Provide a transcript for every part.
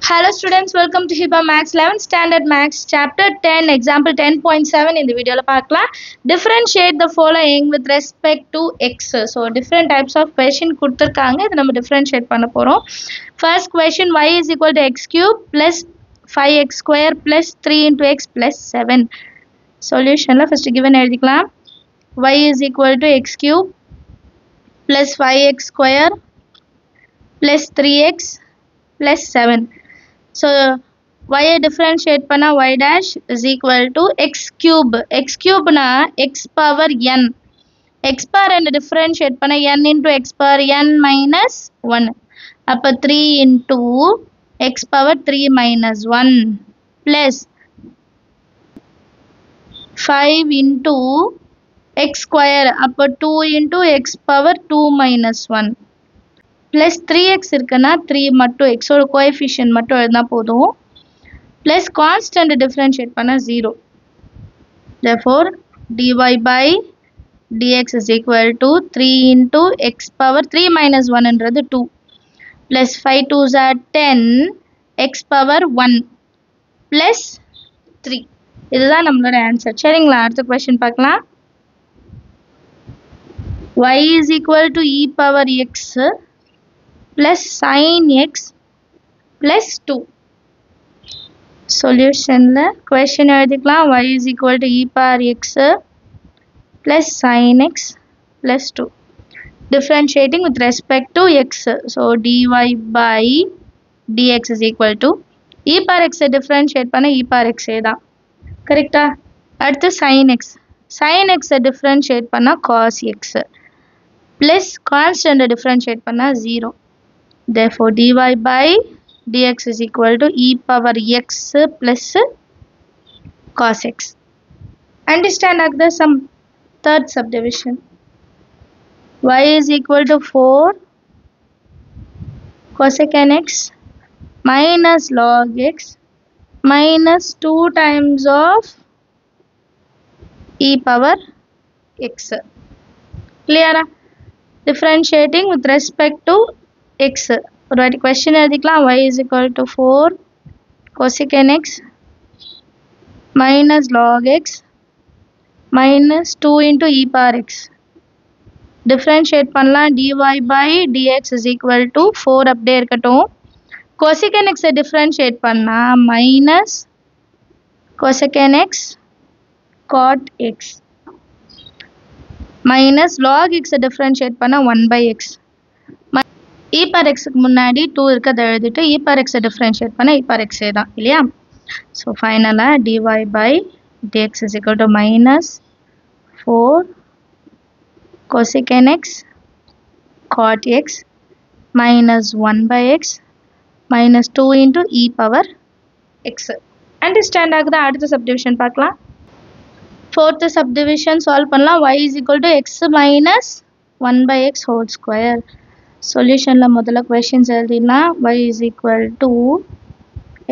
Hello students, welcome to Hiba Max 11th Standard Max Chapter 10 Example 10.7 இந்த வீடியோல பார்க்கலாம். Differentiate the following with respect to x. So different types of question கொடுத்திருக்காங்க. இதை நம்ம differentiate பண்ண போறோம். First question, y is equal to x cube plus 5x square plus 3 into x plus 7. Solutionல first given எழுதிக்கலாம். Y is equal to x cube plus 5x square plus 3x plus 7. So y differentiate panna y dash is equal to x cube. X cube na x power n. X power and differentiate panna n into x power n minus 1. Appa 3 into x power 3 minus 1 plus 5 into x square. Appa 2 into x power 2 minus 1. Plus 3x இருக்குன்னா 3 மட்டும் x ஓட coefficient மட்டும் எழுதினா போதும். Plus constant differentiate பண்ணா 0. Therefore dy by dx is equal to 3 into x power 3 minus 1 என்றது 2. Plus 5 2s are 10 x power 1 plus 3. இதுதான் நம்மளோட ஆன்சர். சரிங்களா, அடுத்த கொஸ்டின் பார்க்கலாம். y is equal to e power x plus sin x plus 2. Solution la question எழுதிக்கலாம். y is equal to e power x plus sin x plus 2. Differentiating with respect to x. So dy by dx is equal to e power x differentiate பண்ண e power x தான். கரெக்டா? அடுத்து sin x. sin x differentiate பண்ண cos x plus constant differentiate பண்ண 0. Therefore dy by dx is equal to e power x plus cos x. Understand the some third subdivision. Y is equal to 4 cosecant x minus log x minus 2 times of e power x. Clear? Differentiating with respect to x. ஒரு வாட்டி question எழுதிக்கலாம். y is equal to 4 cosecant x minus log x minus 2 into e power x. Differentiate பண்ணலாம். dy by dx is equal to 4 அப்படியே இருக்கட்டும். cosecant x differentiate பண்ணா minus cosecant x cot x minus log x differentiate பண்ணா 1 by x. e power x க்கு முன்னாடி 2 இருக்கத எழுதிட்டு e power x differentiate பண்ண e power x தான் இல்லையா? So finally dy by dx is equal to minus 4 cosecant x cot x minus 1 by x minus 2 into e power x. Understand ஆகுதா? அடுத்த subdivision பார்க்கலாம். Fourth subdivision solve பண்ணலாம். y is equal to x minus 1 by x whole square. Solution la முதல்ல questions எழுதிடலாம். y is equal to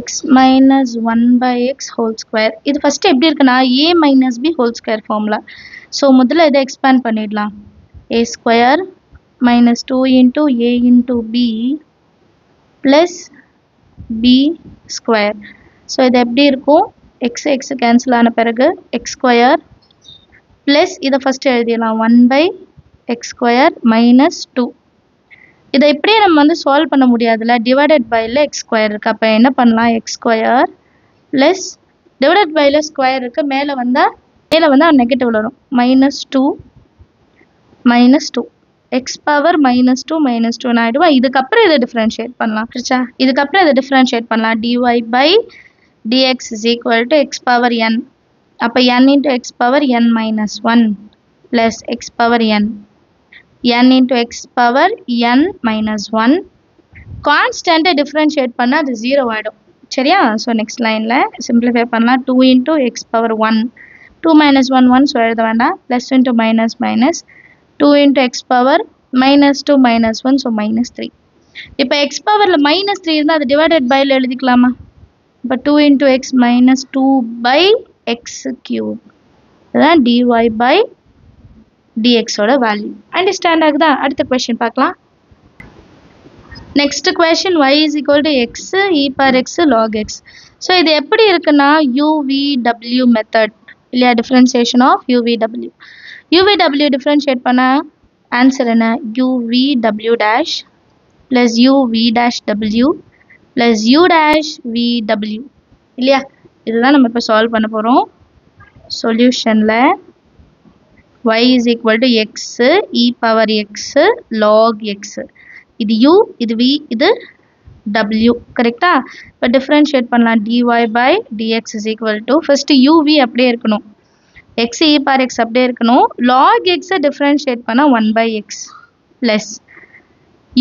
x minus 1 by x whole square. இது first எப்படி இருக்குன்னா a minus b whole square formula. So முதல்ல இதை expand பண்ணிடலாம். a square minus 2 into a into b plus b square. So இது எப்படி இருக்கும்? x x cancel ஆன பிறகு x square plus இதை first எழுதிடலாம் 1 by x square minus 2. இதை இப்படியே நம்ம வந்து சால்வ் பண்ண முடியாதுல, டிவைடட் பைல எக்ஸ் ஸ்கொயர் இருக்கு. அப்போ என்ன பண்ணலாம்? எக்ஸ் ஸ்கொயர் ப்ளஸ் டிவைடட் பைல ஸ்கொயர் இருக்கு, மேலே வந்தால் நெகட்டிவ் வரும். -2 -2 எக்ஸ் பவர் -2 ஆகிடுவா. இதுக்கப்புறம் இதை டிஃப்ரென்ஷியேட் பண்ணலாம். சரிச்சா? இதுக்கப்புறம் இதை டிஃப்ரென்ஷியேட் பண்ணலாம். dy by dx is equal to x power n. அப்போ n into x power n minus 1 plus x power n. n into x power n minus 1. Constant differentiate பண்ணா அது 0 ஆயிடும். சரியா? So next lineல simplify பண்ணலாம். 2 into x power 1. 2 minus 1 1 so எழுத வேண்டாம். Plus into minus minus 2 into x power minus 2 minus 1 so minus 3. இப்போ x powerல minus 3 இருந்தால் அது divided byல எழுதிக்கலாமா? இப்போ 2 into x minus 2 by x cube. இதுதான் dy by dx ஓட value. Understand ஆகுதா? அடுத்த क्वेश्चन பார்க்கலாம். Next question, y is equal to x e power x log x. So இது எப்படி இருக்குன்னா UVW method இல்லையா, differentiation of UVW. UVW differentiate பண்ண answer என்ன, UVW dash plus UV dash W plus U dash VW இல்லையா. இதுதான் நம்ம இப்போ சால்வ் பண்ண போகிறோம். சொல்யூஷனில் y is equal to x e power x log x. இது u, இது v, இது w. கரெக்டா? இப்போ டிஃபரன்ஷியேட் பண்ணலாம். dy by dx is equal to first uv அப்படியே இருக்கணும், x e power x அப்படியே இருக்கணும், log x டிஃபரன்ஷியேட் பண்ண 1 by x plus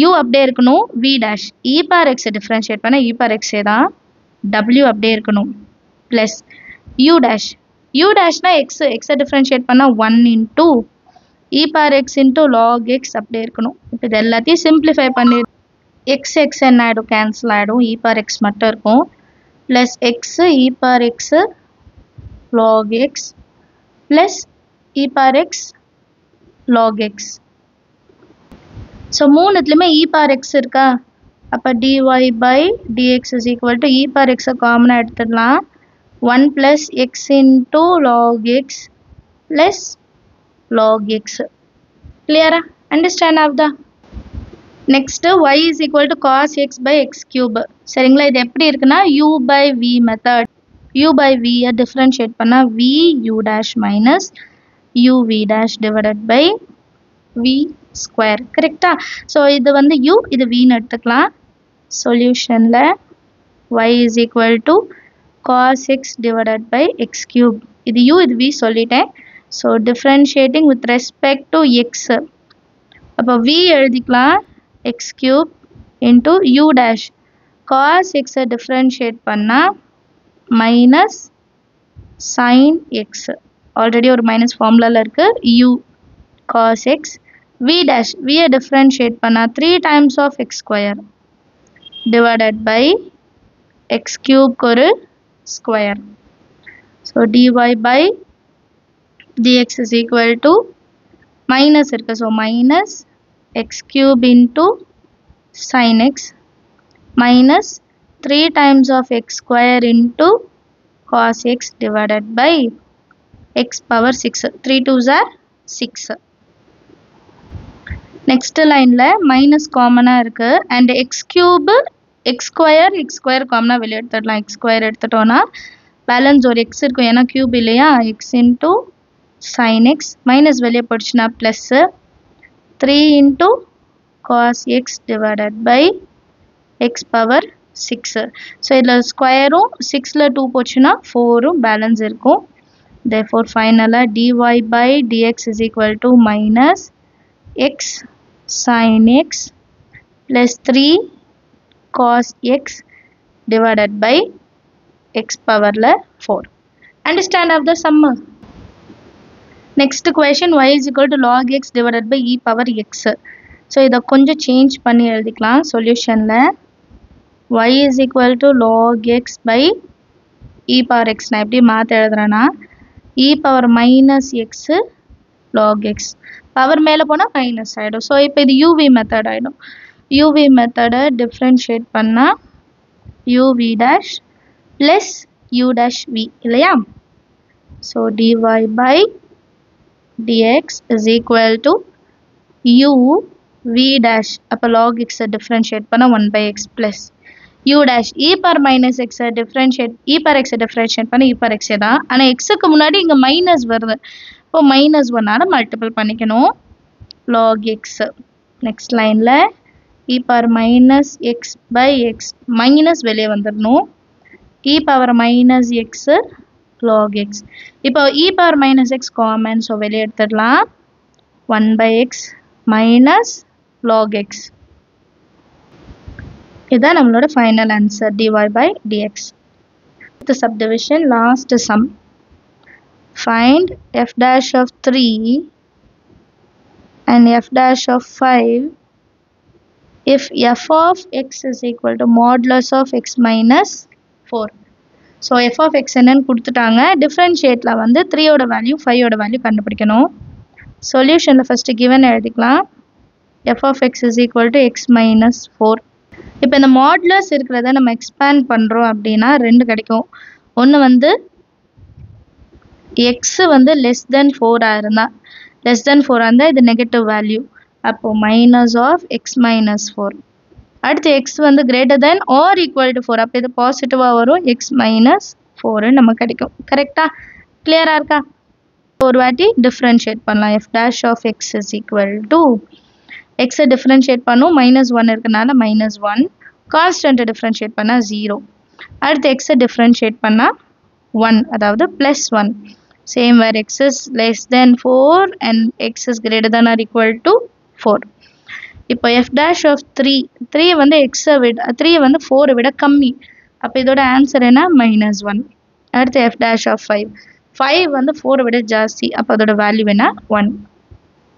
u அப்படியே இருக்கணும், v dash e power x differentiate பண்ண e power x தான், w அப்படியே இருக்கணும் plus u dash na x differentiate பண்ண 1 into e power x into log x அப்படியே இருக்கணும். இப்போ இது எல்லாத்தையும் சிம்பிளிஃபை பண்ணி x என்ன ஆகிடும், கேன்சல் ஆகிடும், e power x மட்டும் இருக்கும் plus x e power x log x plus e power x log x. So மூணுத்துலையுமே e power x இருக்கா, அப்போ dy by dx is equal to e power x காமனாக எடுத்துடலாம், 1 plus x into log x plus log x. Clear? Understand of the next y is equal to cos x by x cube. சரிங்களா, இது எப்படி இருக்குன்னா u by v method. u by v differentiate பண்ணா v u dash minus u v dash divided by v square. கரெக்டா? So இது வந்து u, இது v ன்னு எடுத்துக்கலாம். சொல்யூஷனில் y is equal to cos x divided by x cube. இது u, இது v சொல்லிட்டேன். So differentiating with respect to x. அப்போ v எழுதிக்கலாம் x cube into u dash cos x differentiate பண்ணால் minus sin x. ஆல்ரெடி ஒரு minus ஃபார்முலாவில் இருக்குது, u cos x, v dash v differentiate பண்ணால் 3 times of x square divided by x cube ஒரு square. So dy by dx is equal to minus இருக்கு, so minus x cube into sin x minus 3 times of x square into cos x divided by x power 6. 3 2s are 6. Next line ல minus common இருக்கு and x cube x square common வெளியே எடுத்துடலாம். x square எடுத்துட்டோம்னா balance ஒரு x இருக்கும், ஏன்னா cube இல்லையா, x into sin x minus வெளியே போடுச்சுன்னா plus 3 into cos x divided by x power 6. So இதில் ஸ்கொயரும் 6ல் 2 போச்சுன்னா 4ம் பேலன்ஸ் இருக்கும். therefore ஃபைனலாக dy by dx is equal to minus x sin x plus 3 cos x divided by x power 4. Understand of the sum. Next question, y is equal to log x divided by e power x. So இதை கொஞ்சம் change பண்ணி எழுதிக்கலாம். சொல்யூஷனில் y is equal to log x by e power x. நான் எப்படி மாற்ற எழுதுறேன்னா e power minus x log x. Power மேலே போனால் minus ஆகிடும். ஸோ இப்போ இது uv மெத்தட் ஆகிடும். uv மெத்தடை டிஃப்ரென்ஷியேட் பண்ணால் uv dash plus u dash v இல்லையா. So dy by dx is equal to u v dash, அப்போ log x differentiate பண்ண 1 by x plus u dash e power minus x differentiate e power x differentiate பண்ண e power x தான், ஆனால் xக்கு முன்னாடி இங்கே minus வருது, இப்போ minus 1ஆல் multiple பண்ணிக்கணும் log x. நெக்ஸ்ட் லைனில் e power minus x by x minus வெளியே வந்துடணும், e power minus x log x. இப்போ e power minus x common, so வெளியே எடுத்துடலாம் 1 by x minus log x. இதுதான் நம்மளோட final answer dy by dx. The subdivision, last sum. Find f dash of 3 and f dash of 5 if f of x is equal to modulus of x minus 4. So f of x என்னன்னு கொடுத்துட்டாங்க, டிஃப்ரென்ஷியேட்டில் வந்து 3ஓட value 5ஓட value கண்டுபிடிக்கணும். சொல்யூஷனில் first given எழுதிக்கலாம், f of x is equal to x minus 4. இப்போ இந்த modulus இருக்கிறத நம்ம expand பண்ணுறோம் அப்படின்னா ரெண்டு கிடைக்கும். ஒன்று வந்து எக்ஸ் வந்து லெஸ் தென் 4 இருந்தால், லெஸ் தென் 4 இருந்தால் இது நெகட்டிவ் வேல்யூ, அப்போது மைனஸ் ஆஃப் எக்ஸ் மைனஸ் 4. அடுத்து எக்ஸ் வந்து greater than or equal to 4, அப்போ இது பாசிட்டிவாக வரும், எக்ஸ் மைனஸ் 4 நமக்கு கிடைக்கும். கரெக்டாக? கிளியராக இருக்கா? ஒரு வாட்டி டிஃப்ரென்ஷியேட் பண்ணலாம். F dash of X is equal to, எக்ஸை டிஃப்ரென்ஷியேட் பண்ணும், -1 இருக்கனால -1, கான்ஸ்டன்ட்டை டிஃப்ரென்ஷியேட் பண்ணால் 0. அடுத்து எக்ஸை டிஃப்ரென்ஷியேட் பண்ணால் 1, அதாவது +1. Same where X is less than 4 and X is greater than or equal to 4. இப்போ எஃப் டேஷ் ஆஃப் 3 வந்து எக்ஸை விட 3 வந்து 4 விட கம்மி, அப்போ இதோட ஆன்சர் என்ன? -1. அடுத்து எஃப் டேஷ் ஆஃப் 5 வந்து 4 விட ஜாஸ்தி, அப்போ அதோட வேல்யூ என்ன? 1.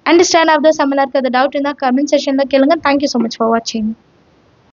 அண்டர்ஸ்டாண்ட் ஆஃப் த சம்மில் இருக்க டவுட் இருந்தால் கமெண்ட் செஷனில் கேளுங்க. தேங்க்யூ ஸோ மச் ஃபார் வாட்சிங்.